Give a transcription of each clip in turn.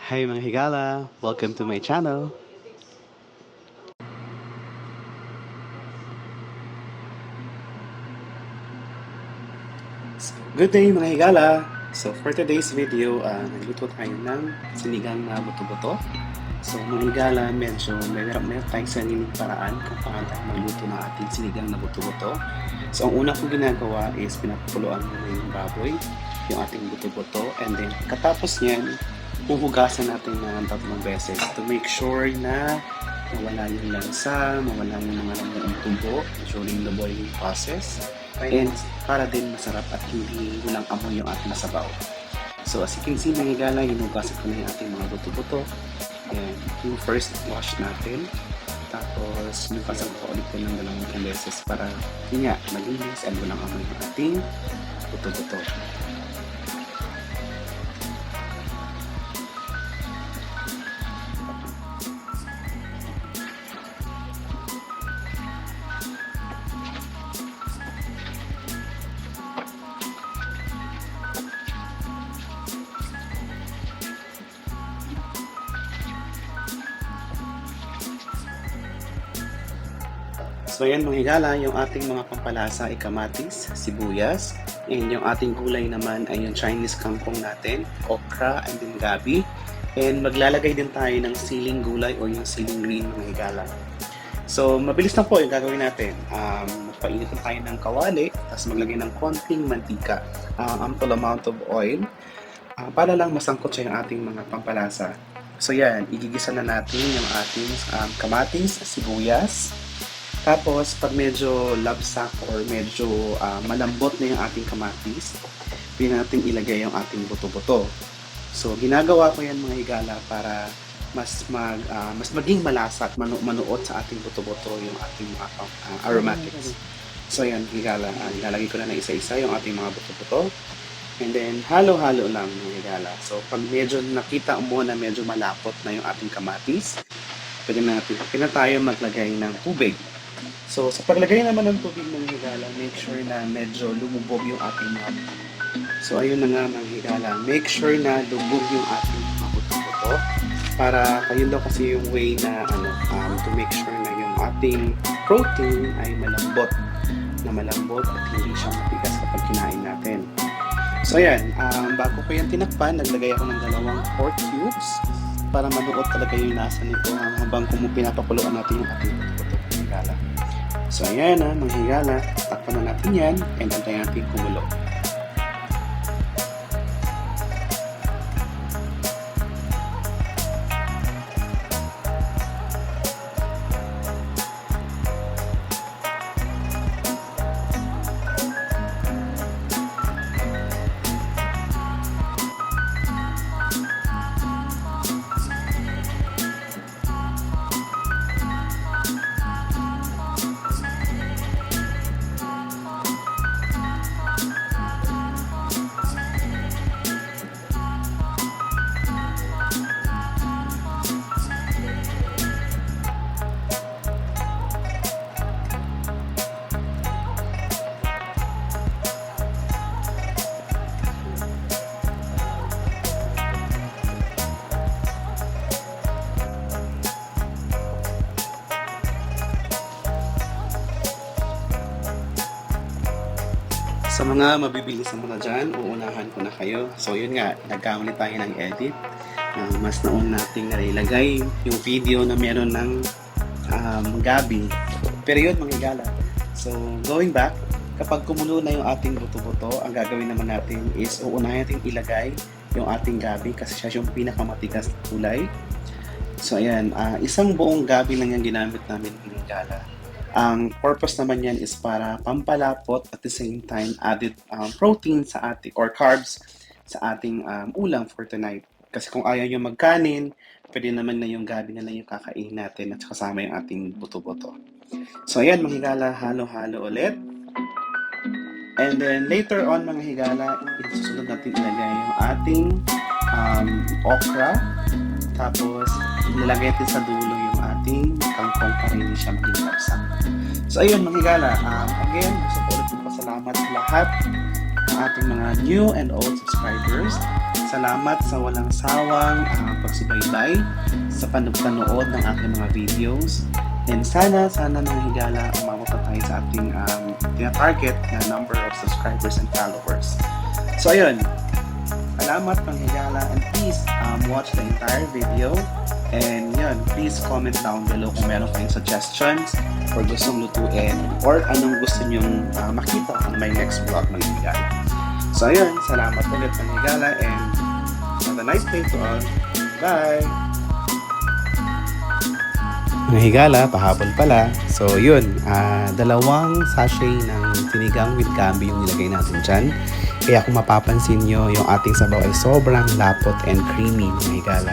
Hi mga higala! Welcome to my channel! Good day mga higala! So for today's video, nagluto tayo ng sinigang na buto-buto. So mga higala, medyo mayroon tayong sariling paraan kung paano tayo magluto ng ating sinigang na buto-buto. So ang una kong ginagawa is pinapakuluan muna yung baboy, yung ating buto-buto, and then katapos niyan, huhugasan natin ng 3 beses to make sure na mawala yung lansa, mawala yung mga tubo during the boiling process, and para din masarap at hindi walang amoy yung ating sabaw. So as you can see mga higala, hinugasan ko na yung ating mga buto-buto. And yung first wash natin, tapos hinugasan ko ulit ko ng 2 beses para yun nga, malinis and walang amoy yung ating buto-buto. So ayan mga higala, yung ating mga pampalasa ay kamatis, sibuyas, and yung ating gulay naman ay yung Chinese kangkong natin, okra, and then gabi. And maglalagay din tayo ng siling gulay o yung siling green mga higala. So mabilis lang po yung gagawin natin. Magpainit tayo ng kawali, tapos maglagay ng konting mantika, ample amount of oil, para lang masangkot siya yung ating mga pampalasa. So yan, igigisa na natin yung ating kamatis, sibuyas. Tapos, pag medyo labsak or medyo malambot na yung ating kamatis, pwede natin ilagay yung ating buto-buto. So, ginagawa ko yan mga higala para mas maging malasa at manuot sa ating buto-buto yung ating mga aromatics. So, yan higala, ilalagay ko na isa-isa yung ating mga buto-buto. And then, halo-halo lang mga higala. So, pag medyo nakita mo na medyo malapot na yung ating kamatis, pwede na tayo maglagay ng tubig. So, sa paglagay naman ng tubig ng higala, make sure na medyo lumubog yung ating mga buto. So, ayun na nga mga higala, make sure na lubog yung ating mga buto-buto para ayun daw kasi yung way na to make sure na yung ating protein ay malambot at hindi siya matigas kapag kinain natin. So, ayan, bago ko yan tinakpan, naglagay ako ng 2 pork cubes para manuot talaga yung lasa nito habang pinapakuluan natin yung ating buto-buto ng higala. So ayan mga higala, takpan na natin yan and antayin natin kumulo. Sa mga mabibilis na mga dyan, uunahan ko na kayo. So yun nga, nagkamali tayo ng edit. Mas naun nating nailagay yung video na meron ng gabi. Pero yun mga higala. So going back, kapag kumulo na yung ating buto-buto, ang gagawin naman natin is uunahin natin ilagay yung ating gabi kasi siya yung pinakamatigas na kulay. So ayan, isang buong gabi lang yung ginamit namin mga higala. Ang purpose naman yan is para pampalapot at the same time added protein sa ating or carbs sa ating ulam for tonight. Kasi kung ayaw nyo magkanin, pwede naman na yung gabi na lang yung kakain natin at kasama yung ating buto-buto. So ayan mga higala, halo-halo ulit. And then later on mga higala, isusunod natin ilagay yung ating okra. Tapos ilalagay natin sa dulo yung ating kangkong para hindi siya maging lapsak. So ayun mga higala, again, gusto ko ulit magpasalamat sa lahat ating mga new and old subscribers. Salamat sa walang sawang pagsubaybay sa panood ng ating mga videos. And sana mga higala, umabot na tayo sa ating tina-target na number of subscribers and followers. So ayun, salamat mga higala, and please watch the entire video. And yun, please comment down below kung meron kayong suggestions or gustong lutuin or anong gusto nyong makita on my next vlog mga higala. So ayun, salamat ulit mga higala, and have a nice day to all. Bye! Mga higala, pahabol pala. So yun, dalawang sachet ng sinigang with gabi yung nilagay natin dyan. Kaya kung mapapansin nyo, yung ating sabaw ay sobrang lapot and creamy mga higala.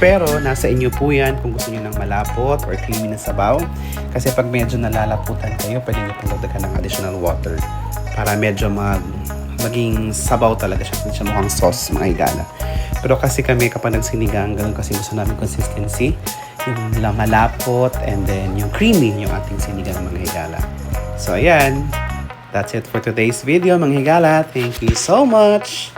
Pero nasa inyo po yan kung gusto nyo ng malapot or creamy na sabaw. Kasi pag medyo nalalaputan kayo, pwede nyo pong lagdagan ng additional water para medyo maging sabaw talaga siya. Hindi siya mukhang sauce mga higala. Pero kasi kami kapag nagsinigang, ganun kasi gusto namin consistency. Yung malapot and then yung creamy yung ating sinigang mga higala. So ayan, that's it for today's video mga higala. Thank you so much!